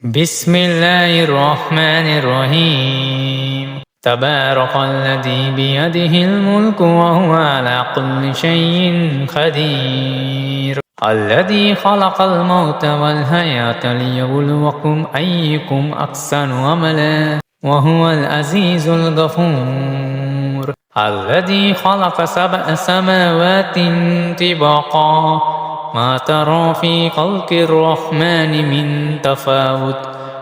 بسم الله الرحمن الرحيم تبارك الذي بيده الملك وهو على كل شيء قدير الذي خلق الموت والحياة ليبلوكم أيكم أحسن عملا وهو العزيز الغفور الذي خلق 7 سماوات طباقا ما ترى في خلق الرحمن من تفاوت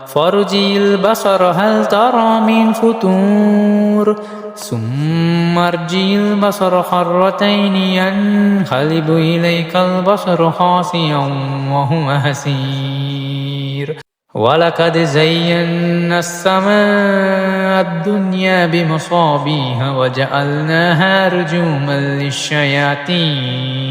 فارجع البصر هل ترى من فتور ثم ارجع البصر مرتين ينقلب إليك البصر خاسئا وهو حسير ولقد زينا السماء الدنيا بمصابيح وجعلناها رجوما للشياطين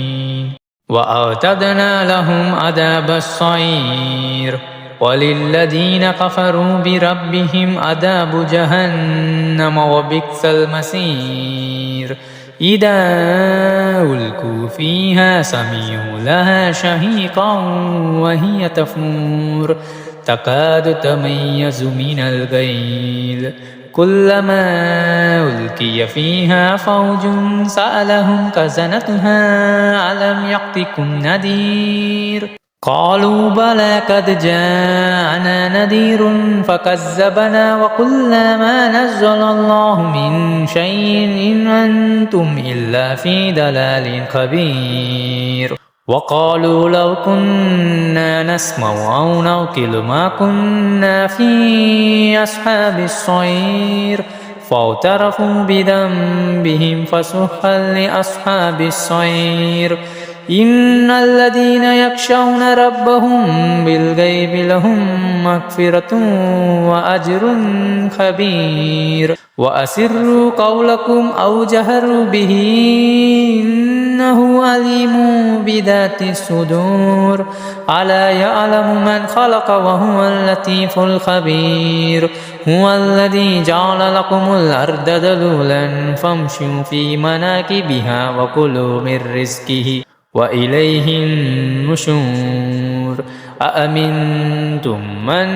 وأعتدنا لهم عذاب السعير وللذين كفروا بربهم عذاب جهنم وبئس المصير إذا ألقوا فيها سمعوا لها شهيقا وهي تفور تكاد تميز من الغيظ كلما ألقي فيها فوج سألهم خزنتها ألم يأتكم نذير قالوا بلى قد جاءنا نذير فكذبنا وقلنا ما نزل الله من شيء إن أنتم إلا في ضلال كبير وقالوا لو كنا نسمع أو نعقل ما كنا في أصحاب السعير فاعترفوا بذنبهم فسحقا لأصحاب السعير إن الذين يخشون ربهم بالغيب لهم مغفرة وأجر كبير وأسروا قولكم أو جهروا به إنه عليم بذات الصدور ألا يعلم من خلق وهو اللطيف الخبير هو الذي جعل لكم الأرض ذلولا فامشوا في مناكبها وكلوا من رزقه وإليه النشور أأمنتم من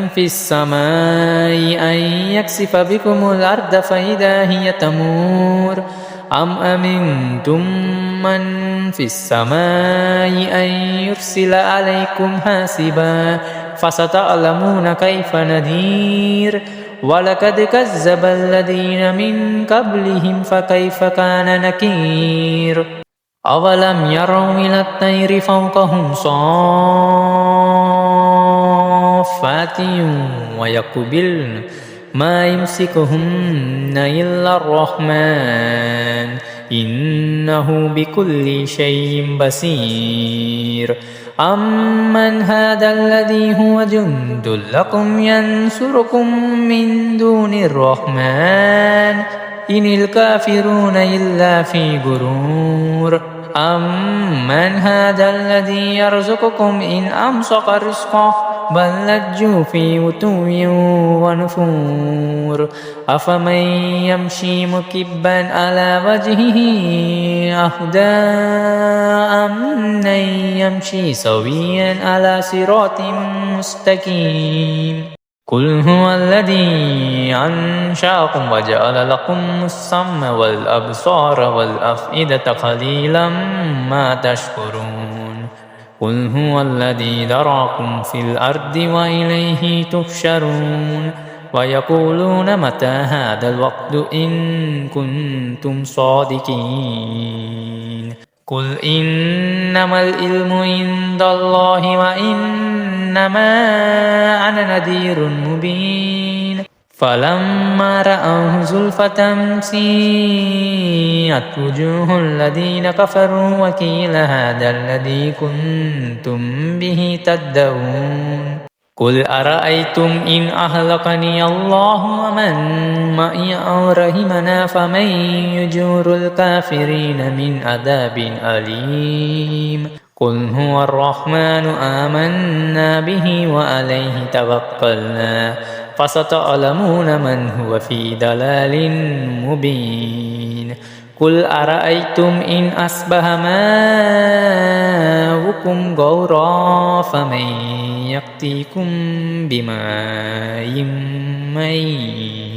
في السماء أن يكسف بكم الأرض فإذا هي تمور أم أمنتم من في السماء أن يرسل عليكم حاسبا فستعلمون كيف نذير ولقد كذب الذين من قبلهم فكيف كان نكير أولم يروا إلى الطير فوقهم صافات ويقبلن ما يمسكهن إلا الرحمن إنه بكل شيء بصير أمن هذا الذي هو جند لكم ينصركم من دون الرحمن إن الكافرون إلا في غرور أمن هذا الذي يرزقكم إن أمسك رزقه بل لجوا في عتو ونفور أفمن يمشي مكبا على وجهه أهدى أمن يمشي سويا على صراط مستقيم قل هو الذي أنشأكم وجعل لكم السمع والأبصار والأفئدة قليلا ما تشكرون قل هو الذي ذرأكم في الأرض وإليه تحشرون ويقولون متى هذا الوقت إن كنتم صادقين قل إنما العلم عند الله وإنما أنا نذير مبين فلما رأوه زلفة سيئت وجوه الذين كفروا وقيل هذا الذي كنتم به تدعون قل أرأيتم إن أهلكني الله ومن معي أو رحمنا فمن يجور الكافرين من عذاب أليم قل هو الرحمن آمنا به وعليه توكلنا فستعلمون من هو في ضلال مبين قل أرأيتم إن أصبح ماؤكم غورا فمن يأتيكم بماء معين